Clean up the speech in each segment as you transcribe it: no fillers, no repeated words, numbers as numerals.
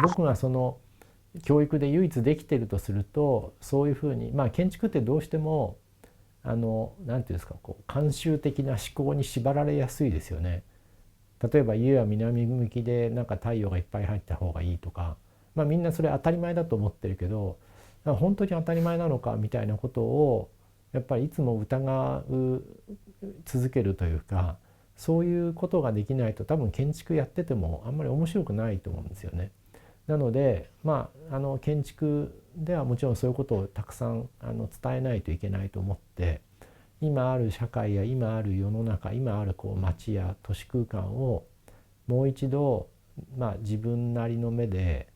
僕がその教育で唯一できてるとすると、そういうふうに建築ってどうしてもなんていうんですか、慣習的な思考に縛られやすいですよね。例えば家は南向きでなんか太陽がいっぱい入った方がいいとか、みんなそれ当たり前だと思ってるけど、本当に当たり前なのかみたいなことをやっぱりいつも疑う続けるというか、そういうことができないと多分建築やっててもあんまり面白くないと思うんですよね。なので建築ではもちろんそういうことをたくさん伝えないといけないと思って、今ある社会や今ある世の中、今ある街や都市空間をもう一度自分なりの目で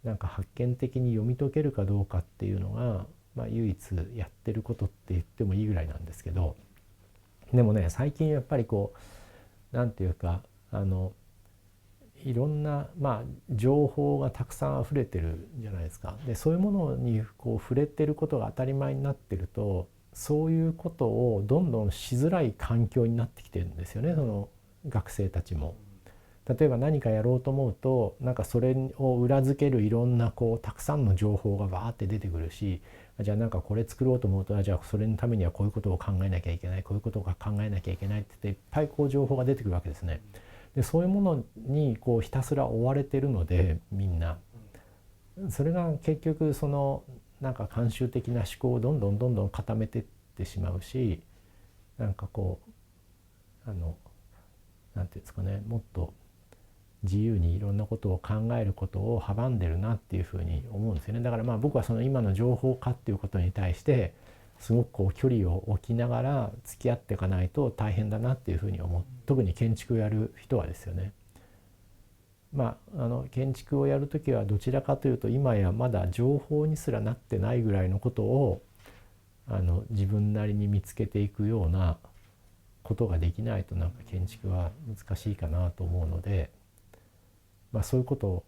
なんか発見的に読み解けるかどうかっていうのが、唯一やってることって言ってもいいぐらいなんですけど、でもね最近やっぱりなんていうかいろんな情報がたくさん溢れてるじゃないですか。でそういうものに触れてることが当たり前になってると、そういうことをどんどんしづらい環境になってきてるんですよね、その学生たちも。例えば何かやろうと思うとなんかそれを裏付けるいろんなたくさんの情報がバーって出てくるし、じゃあなんかこれ作ろうと思うと、じゃあそれのためにはこういうことを考えなきゃいけない、こういうことを考えなきゃいけないって言っていっぱい情報が出てくるわけですね。でそういうものにひたすら追われてるので、みんなそれが結局そのなんか慣習的な思考をどんどんどんどん固めていってしまうし、なんかなんていうんですかね、もっと自由にいろんなことを考えることを阻んでるなっていうふうに思うんですよね。だから僕はその今の情報化っていうことに対してすごく距離を置きながら付き合っていかないと大変だなっていうふうに思う。特に建築をやる人はですよね。建築をやるときはどちらかというと今やまだ情報にすらなってないぐらいのことを自分なりに見つけていくようなことができないとなんか建築は難しいかなと思うので、そういうことを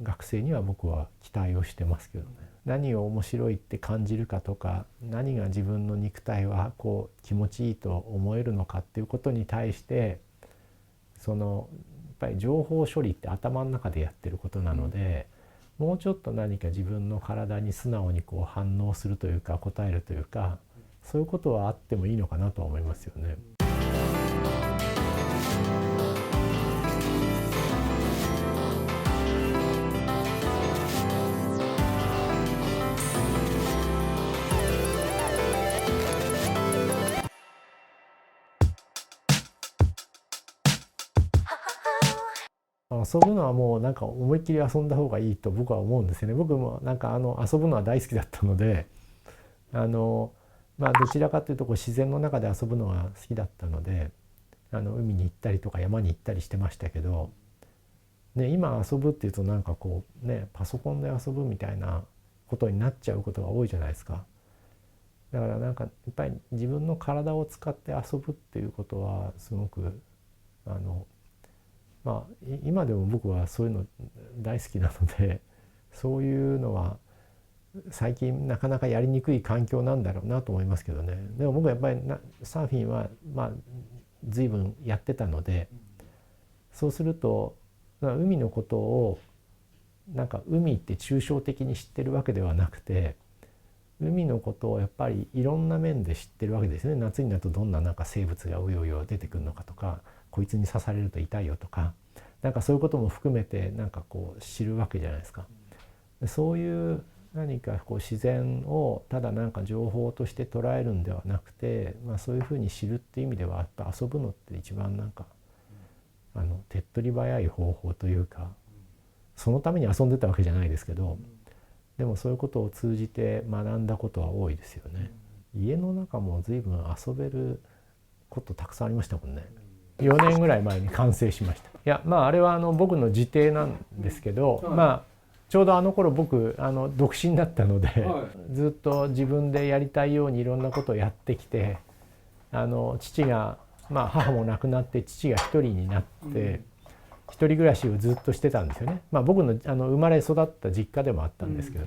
学生には僕は期待をしてますけどね。何を面白いって感じるかとか、何が自分の肉体は気持ちいいと思えるのかっていうことに対して、やっぱり情報処理って頭の中でやってることなので、もうちょっと何か自分の体に素直に反応するというか答えるというか、そういうことはあってもいいのかなとは思いますよね。遊ぶのはもうなんか思いっきり遊んだ方がいいと僕は思うんですよね。僕もなんか遊ぶのは大好きだったので、どちらかというと自然の中で遊ぶのが好きだったので、海に行ったりとか山に行ったりしてましたけど、今遊ぶっていうとなんかパソコンで遊ぶみたいなことになっちゃうことが多いじゃないですか。だからなんかやっぱり自分の体を使って遊ぶっていうことはすごく今でも僕はそういうの大好きなので、そういうのは最近なかなかやりにくい環境なんだろうなと思いますけどね。でも僕はやっぱりサーフィンは随分やってたので、そうすると海のことをなんか海って抽象的に知ってるわけではなくて、海のことをやっぱりいろんな面で知ってるわけですね。夏になるとどんな生物がうようよ出てくるのかとか、こいつに刺されると痛いよとか、なんかそういうことも含めてなんか知るわけじゃないですか。そういう何か自然をただなんか情報として捉えるんではなくて、そういうふうに知るっていう意味ではやっぱ遊ぶのって一番なんか手っ取り早い方法というか、そのために遊んでたわけじゃないですけど、でもそういうことを通じて学んだことは多いですよね。家の中も随分遊べることたくさんありましたもんね。4年ぐらい前に完成しました。いやあれは僕の自邸なんですけど、ちょうどあの頃僕独身だったので、ずっと自分でやりたいようにいろんなことをやってきて、父が母も亡くなって父が一人になって、一人暮らしをずっとしてたんですよね。僕の生まれ育った実家でもあったんですけど、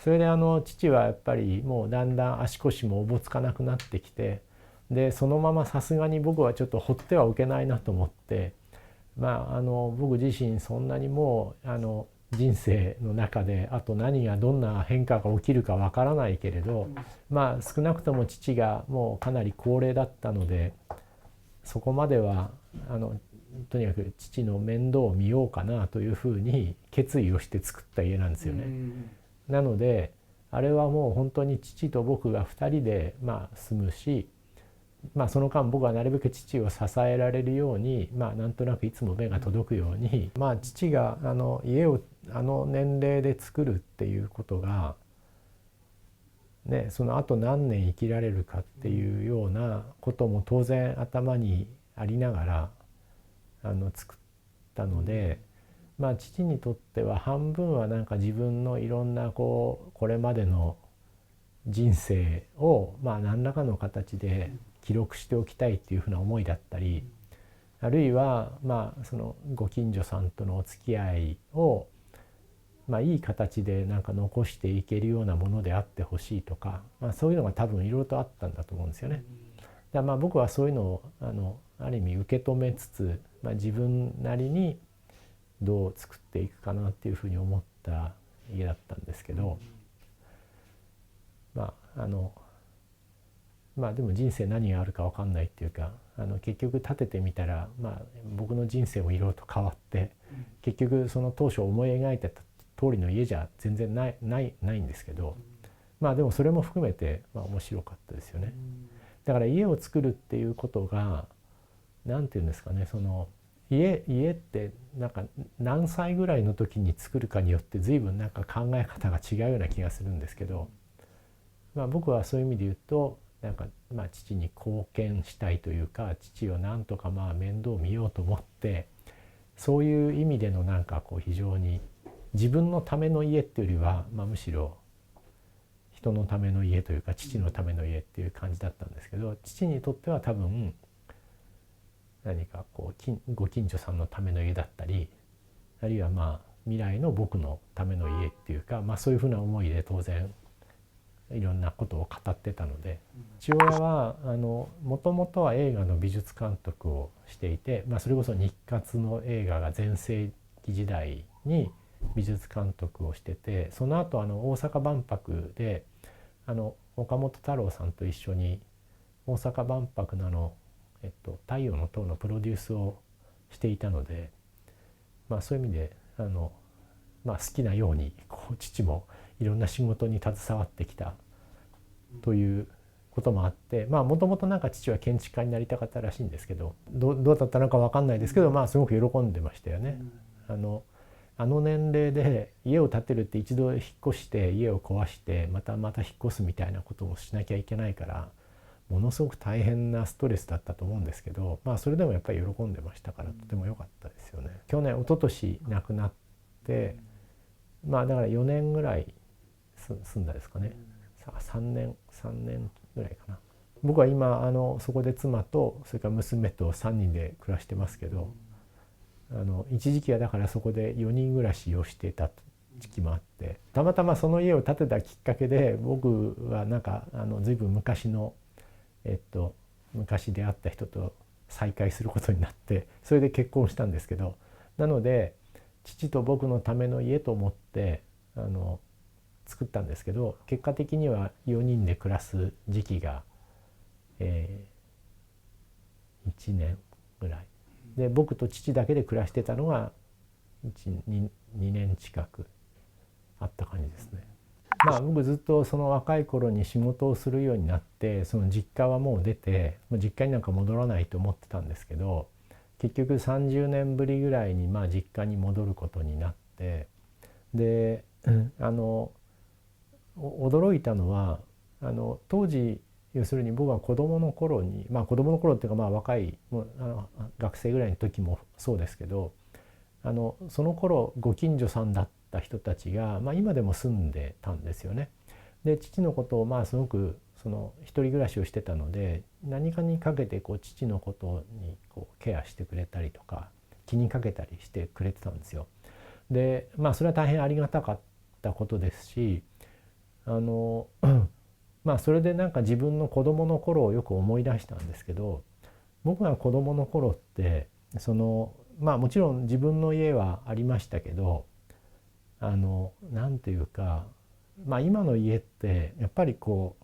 それで父はやっぱりもうだんだん足腰もおぼつかなくなってきて、でそのままさすがに僕はちょっと放ってはおけないなと思って、僕自身そんなにもう人生の中であと何がどんな変化が起きるかわからないけれど、少なくとも父がもうかなり高齢だったので、そこまではとにかく父の面倒を見ようかなというふうに決意をして作った家なんですよね。なのであれはもう本当に父と僕が2人で住むし、その間僕はなるべく父を支えられるように、なんとなくいつも目が届くように、父が家を年齢で作るっていうことが、ね、そのあと何年生きられるかっていうようなことも当然頭にありながら作ったので、父にとっては半分はなんか自分のいろんなこれまでの人生を何らかの形で記録しておきたいっていうふうな思いだったり、あるいはそのご近所さんとのお付き合いをいい形でなんか残していけるようなものであってほしいとか、そういうのが多分いろいろとあったんだと思うんですよね。だから僕はそういうのをある意味受け止めつつ、自分なりにどう作っていくかなっていうふうに思った家だったんですけど、でも人生何があるか分かんないっていうか、結局立ててみたら、僕の人生もいろいろと変わって、結局その当初思い描いてた通りの家じゃ全然ないんですけど、でもそれも含めて面白かったですよね。だから家を作るっていうことが何て言うんですかね、その家ってなんか何歳ぐらいの時に作るかによって随分なんか考え方が違うような気がするんですけど、僕はそういう意味で言うとなんか父に貢献したいというか、父をなんとか面倒を見ようと思って、そういう意味でのなんか非常に自分のための家っていうよりは、むしろ人のための家というか父のための家っていう感じだったんですけど、父にとっては多分何かご近所さんのための家だったり、あるいは未来の僕のための家っていうか、そういうふうな思いで当然いろんなことを語ってたので、父親はもともとは映画の美術監督をしていて、それこそ日活の映画が全盛期時代に美術監督をしてて、その後大阪万博で岡本太郎さんと一緒に大阪万博の太陽の塔のプロデュースをしていたので、そういう意味で好きなように父もいろんな仕事に携わってきたということもあって、もともとなんか父は建築家になりたかったらしいんですけど、どうだったのか分かんないですけど、すごく喜んでましたよね。あの年齢で家を建てるって一度引っ越して家を壊してまた引っ越すみたいなことをしなきゃいけないから、ものすごく大変なストレスだったと思うんですけど、それでもやっぱり喜んでましたから、とても良かったですよね。去年一昨年亡くなって、だから4年ぐらい住んだですかね。3年ぐらいかな。僕は今そこで妻とそれから娘と3人で暮らしてますけど、一時期はだからそこで4人暮らしをしていた時期もあって、たまたまその家を建てたきっかけで僕はなんか随分昔の昔出会った人と再会することになって、それで結婚したんですけど、なので父と僕のための家と思って作ったんですけど、結果的には4人で暮らす時期が、1年ぐらいで、僕と父だけで暮らしてたのが2年近くあった感じですね。僕ずっとその若い頃に仕事をするようになって、その実家はもう出て、もう実家になんか戻らないと思ってたんですけど、結局30年ぶりぐらいに実家に戻ることになって、で驚いたのは当時要するに僕は子どもの頃に、子どもの頃っていうか若い学生ぐらいの時もそうですけど、その頃ご近所さんだった人たちが、今でも住んでたんですよね。で父のことをすごく一人暮らしをしてたので、何かにかけて父のことにケアしてくれたりとか気にかけたりしてくれてたんですよ。でそれは大変ありがたかったことですし、それでなんか自分の子供の頃をよく思い出したんですけど、僕が子供の頃ってまあもちろん自分の家はありましたけど、なんていうか、まあ今の家ってやっぱりこ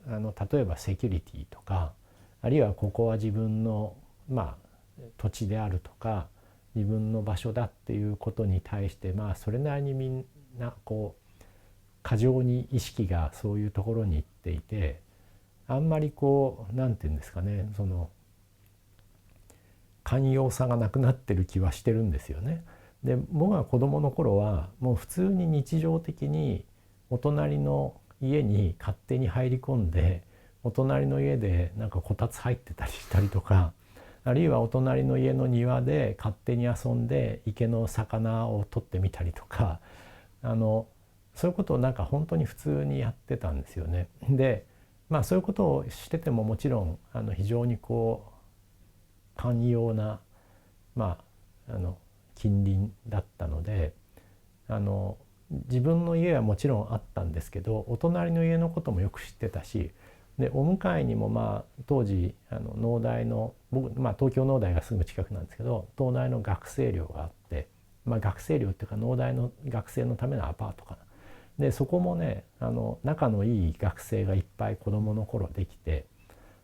う例えばセキュリティとか、あるいはここは自分のまあ土地であるとか自分の場所だっていうことに対してまあそれなりにみんなこう過剰に意識がそういうところに行っていて、あんまりこうなんていうんですかね、その寛容さがなくなってる気はしてるんですよね。で僕が子どもの頃はもう普通に日常的にお隣の家に勝手に入り込んで、お隣の家でなんかこたつ入ってたりしたりとか、あるいはお隣の家の庭で勝手に遊んで池の魚を取ってみたりとか、そういうことをなんか本当に普通にやってたんですよね。でまあそういうことをしててももちろん非常にこう寛容なまあ近隣だったので、自分の家はもちろんあったんですけど、お隣の家のこともよく知ってたし、でお迎えにもまあ当時農大の僕、まあ、東京農大がすぐ近くなんですけど、東大の学生寮があって、まあ、学生寮っていうか農大の学生のためのアパートかな。でそこもね仲のいい学生がいっぱい子どもの頃できて、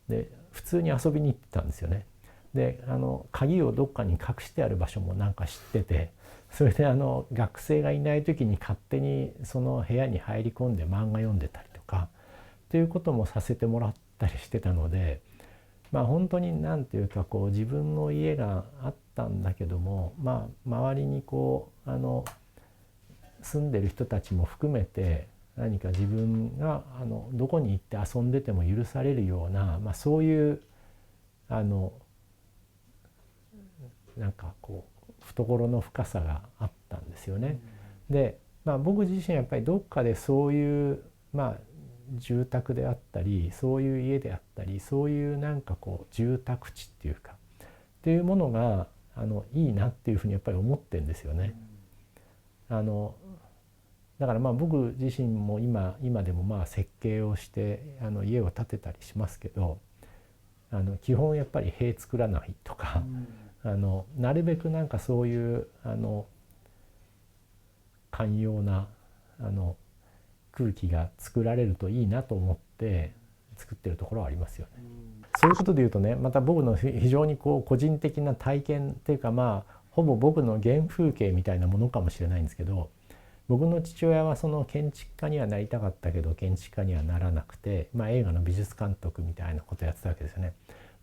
で普通に遊びに行ってたんですよね。で鍵をどっかに隠してある場所もなんか知ってて、それで学生がいない時に勝手にその部屋に入り込んで漫画読んでたりとかっていうこともさせてもらったりしてたので、まあ本当に何ていうかこう自分の家があったんだけども、まあ周りにこう住んでる人たちも含めて何か自分がどこに行って遊んでても許されるような、まあ、そういうなんかこう懐の深さがあったんですよね。で、まあ、僕自身やっぱりどっかでそういうまあ住宅であったりそういう家であったりそういうなんかこう住宅地っていうかっていうものがいいなっていうふうにやっぱり思ってるんですよね。だからまあ僕自身も今でもまあ設計をして家を建てたりしますけど、基本やっぱり塀作らないとか、なるべくなんかそういう寛容な空気が作られるといいなと思って作ってるところはありますよね。そういうことで言うとね、また僕の非常にこう個人的な体験っていうか、まあほぼ僕の原風景みたいなものかもしれないんですけど、僕の父親はその建築家にはなりたかったけど建築家にはならなくて、まあ、映画の美術監督みたいなことをやってたわけですよね。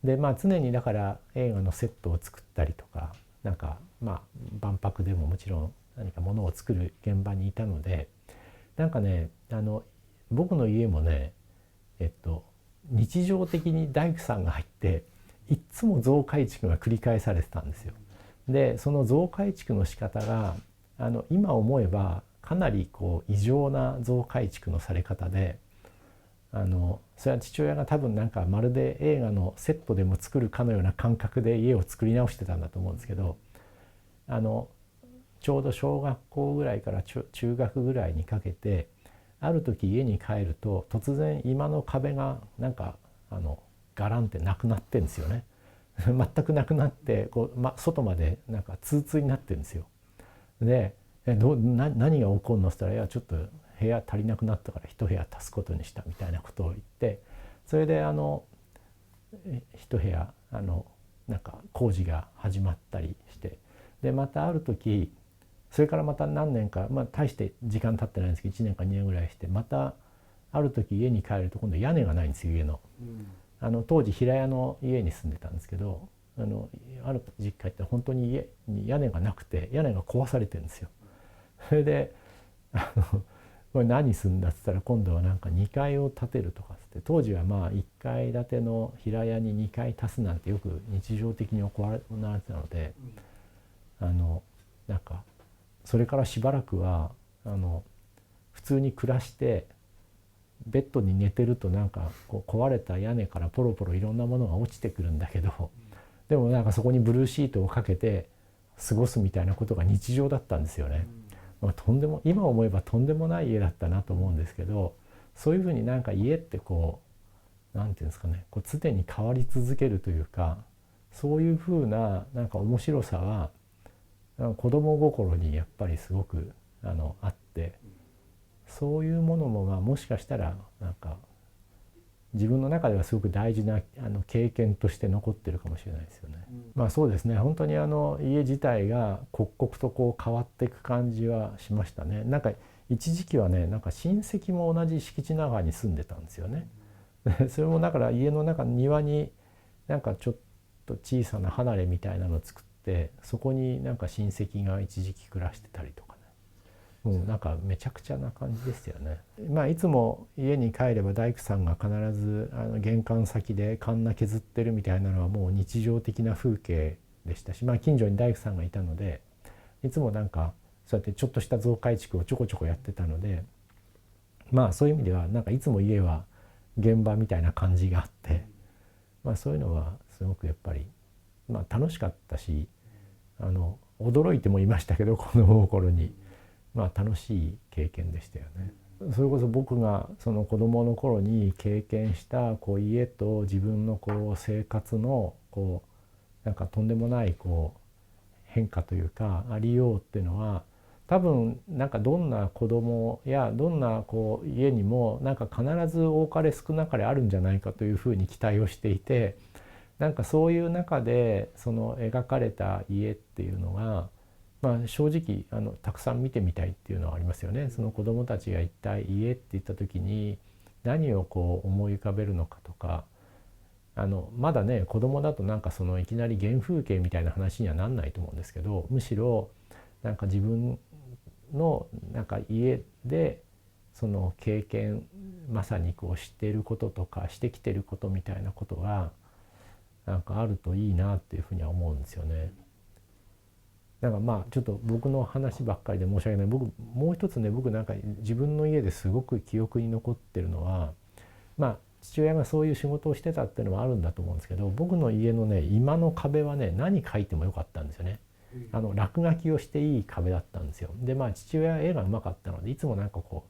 でまあ常にだから映画のセットを作ったりとか、なんかまあ万博でももちろん何かものを作る現場にいたので、なんかね僕の家もね日常的に大工さんが入っていっつも増改築が繰り返されてたんですよ。でその増改築の仕方が今思えばかなりこう異常な増改築のされ方で、それは父親が多分なんかまるで映画のセットでも作るかのような感覚で家を作り直してたんだと思うんですけど、ちょうど小学校ぐらいから中学ぐらいにかけてある時家に帰ると突然居間の壁がなんかガランってなくなってんですよね。全くなくなってこう、外までなんかツーツーになってるんですよ。で何が起こるのって言ったら、いやちょっと部屋足りなくなったから一部屋足すことにしたみたいなことを言って、それで一部屋なんか工事が始まったりして、でまたある時それからまた何年か、まあ大して時間経ってないんですけど1年か2年ぐらいしてまたある時家に帰ると今度屋根がないんですよ家の。当時平屋の家に住んでたんですけど、ある実家行って本当に家に屋根がなくて屋根が壊されてるんですよ。それでこれ何すんだっつったら今度はなんか2階を建てるとかっつって、当時はまあ1階建ての平屋に2階足すなんてよく日常的に行われてたので、なんかそれからしばらくは普通に暮らしてベッドに寝てるとなんかこう壊れた屋根からポロポロいろんなものが落ちてくるんだけど、でもなんかそこにブルーシートをかけて過ごすみたいなことが日常だったんですよね。今思えばとんでもない家だったなと思うんですけど、そういうふうになんか家ってこうなんていうんですかね、こう常に変わり続けるというか、そういうふうななんか面白さは子供心にやっぱりすごくあって、そういうものももしかしたらなんか自分の中ではすごく大事な経験として残ってるかもしれないですよね。まあそうですね、本当に家自体が刻々とこう変わっていく感じはしましたね。なんか一時期はね、なんか親戚も同じ敷地の中に住んでたんですよね。それもだから家の中庭になんかちょっと小さな離れみたいなのを作って、そこになんか親戚が一時期暮らしてたりとかね、もうなんかめちゃくちゃな感じですよね。まあいつも家に帰れば大工さんが必ず玄関先でカンナ削ってるみたいなのはもう日常的な風景でしたし、まあ近所に大工さんがいたので、いつもなんかそうやってちょっとした増改築をちょこちょこやってたので、まあそういう意味ではなんかいつも家は現場みたいな感じがあって、まあそういうのはすごくやっぱりまあ楽しかったし、驚いてもいましたけど、子供の頃に。まあ楽しい経験でしたよね。それこそ僕がその子供の頃に経験したこう家と自分のこう生活のこうなんかとんでもないこう変化というかありようっていうのは、多分なんかどんな子供やどんなこう家にもなんか必ず多かれ少なかれあるんじゃないかというふうに期待をしていて、なんかそういう中でその描かれた家っていうのが、まあ、正直たくさん見てみたいっていうのはありますよね。その子どもたちが一体家って言った時に何をこう思い浮かべるのかとか、まだね子供だとなんかそのいきなり原風景みたいな話にはなんないと思うんですけど、むしろなんか自分のなんか家でその経験、まさにこう知っていることとかしてきてることみたいなことがなんかあるといいなっていうふうには思うんですよね。なんかまあちょっと僕の話ばっかりで申し訳ない。僕もう一つね、僕なんか自分の家ですごく記憶に残ってるのは、まあ父親がそういう仕事をしてたっていうのもあるんだと思うんですけど、僕の家のね居間の壁はね何描いてもよかったんですよね。落書きをしていい壁だったんですよ。でまあ父親は絵がうまかったので、いつもなんかこ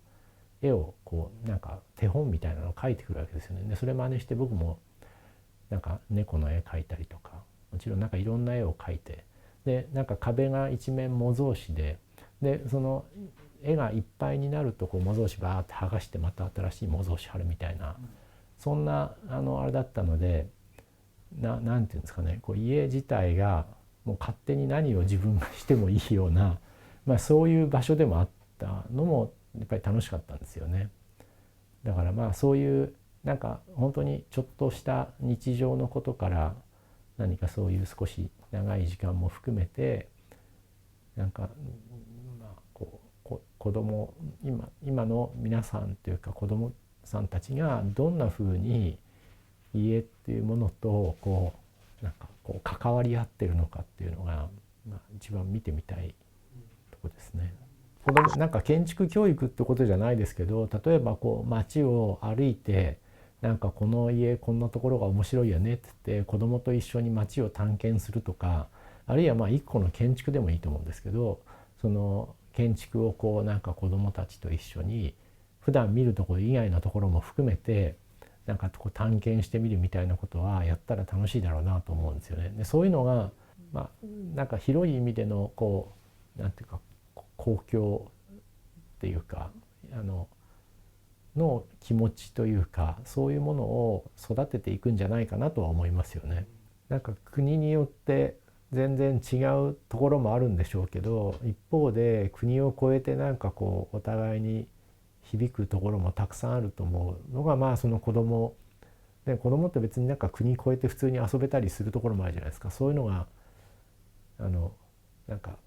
う絵をこうなんか手本みたいなのを描いてくるわけですよね。でそれ真似して僕もなんか猫の絵描いたりとか、もちろんなんかいろんな絵を描いて、でなんか壁が一面模造紙でその絵がいっぱいになるとこう模造紙バーって剥がしてまた新しい模造紙貼るみたいな、そんなあれだったので、なんていうんですかね、こう家自体がもう勝手に何を自分がしてもいいような、まあ、そういう場所でもあったのもやっぱり楽しかったんですよね。だからまあそういうなんか本当にちょっとした日常のことから何かそういう少し長い時間も含めてなんか、まあ、子供今の皆さんというか子供さんたちがどんなふうに家っていうものとこうなんかこう関わり合ってるのかっていうのが、まあ、一番見てみたいとこですね。なんか建築教育ってことじゃないですけど、例えばこう街を歩いてなんかこの家こんなところが面白いよねって言って子供と一緒に街を探検するとか、あるいはまあ一個の建築でもいいと思うんですけど、その建築をこうなんか子供たちと一緒に普段見るところ以外のところも含めてなんかこう探検してみるみたいなことはやったら楽しいだろうなと思うんですよね。でそういうのがまあなんか広い意味でのこうなんていうか公共っていうかの気持ちというか、そういうものを育てていくんじゃないかなとは思いますよね。なんか国によって全然違うところもあるんでしょうけど、一方で国を越えてなんかこうお互いに響くところもたくさんあると思うのが、まあその子供で、子供って別になんか国越えて普通に遊べたりするところもあるじゃないですか。そういうのがなんか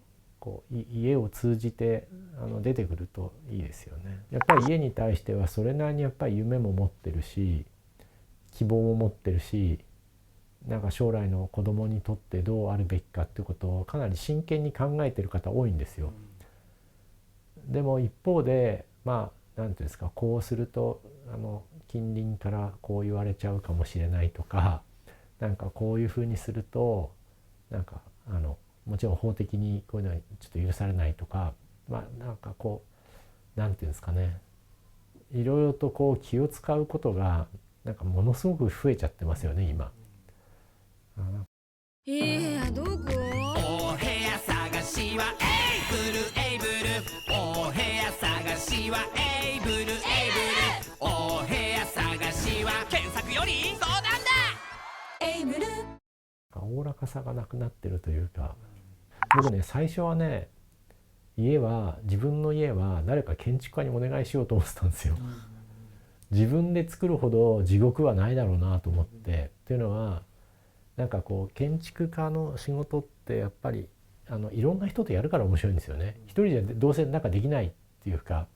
こう家を通じて出てくるといいですよね。やっぱり家に対してはそれなりにやっぱり夢も持ってるし希望も持ってるし、なんか将来の子供にとってどうあるべきかっていうことをかなり真剣に考えてる方多いんですよ。でも一方でまあ何ていうんですか、こうすると近隣からこう言われちゃうかもしれないとか、なんかこういうふうにするとなんかもちろん法的にこういうのはちょっと許されないとか、まあなんかこうなんていうんですかね、いろいろとこう気を使うことがなんかものすごく増えちゃってますよね今。いい部屋どこ？お部屋探ししはエイブルエイブル、お部屋探しはエイブルエイブル、お部屋探しは検索より相談だ。エイブル。おおらかさがなくなってるというか、僕ね最初はね自分の家は誰か建築家にお願いしようと思ってたんですよ。自分で作るほど地獄はないだろうなと思って。というのはなんかこう建築家の仕事ってやっぱりいろんな人とやるから面白いんですよね。一人じゃどうせなんかできないっていうか、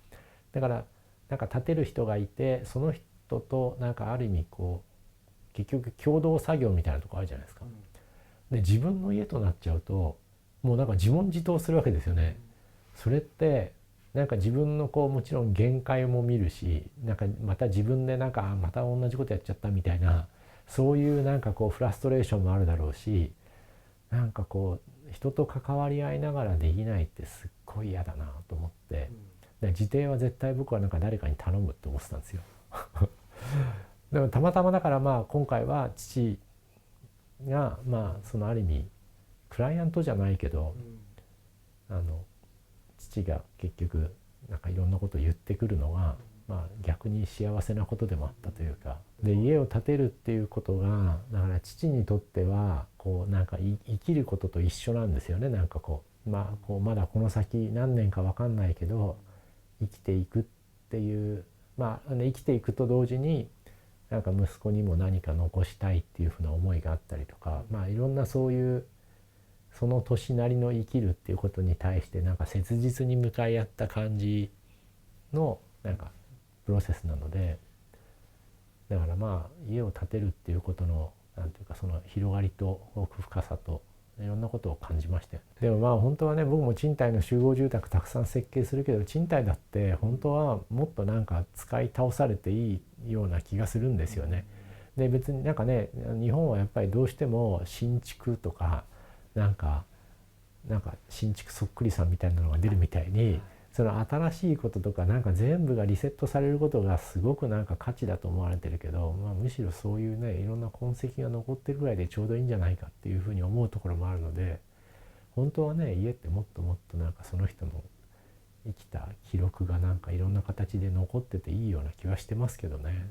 だからなんか建てる人がいて、その人となんかある意味こう結局共同作業みたいなとこあるじゃないですか。で自分の家となっちゃうともうなんか自問自答するわけですよね。それってなんか自分のこうもちろん限界も見るし、なんかまた自分でなんかまた同じことやっちゃったみたいな、そういうなんかこうフラストレーションもあるだろうし、なんかこう人と関わり合いながらできないってすっごい嫌だなと思って、で自邸は絶対僕はなんか誰かに頼むって思ってたんですよ。でもたまたまだからまあ今回は父がまあそのある意味クライアントじゃないけど、父が結局なんかいろんなことを言ってくるのが、まあ、逆に幸せなことでもあったというか、で家を建てるっていうことがだから父にとってはこうなんか生きることと一緒なんですよね。なんかこうまだこの先何年か分かんないけど生きていくっていう、生きていくと同時になんか息子にも何か残したいっていうふうな思いがあったりとか、いろんなそういうその年なりの生きるっていうことに対してなんか切実に向かい合った感じのなんかプロセスなので、だから家を建てるっていうことのなんていうかその広がりと奥深さといろんなことを感じましたよ。でも本当はね、僕も賃貸の集合住宅たくさん設計するけど、賃貸だって本当はもっとなんか使い倒されていいような気がするんですよね。で別になんかね、日本はやっぱりどうしても新築とかなんか新築そっくりさんみたいなのが出るみたいに、その新しいこととかなんか全部がリセットされることがすごくなんか価値だと思われてるけど、むしろそういうねいろんな痕跡が残ってるぐらいでちょうどいいんじゃないかっていうふうに思うところもあるので、本当はね家ってもっともっとなんかその人の生きた記録がなんかいろんな形で残ってていいような気はしてますけどね。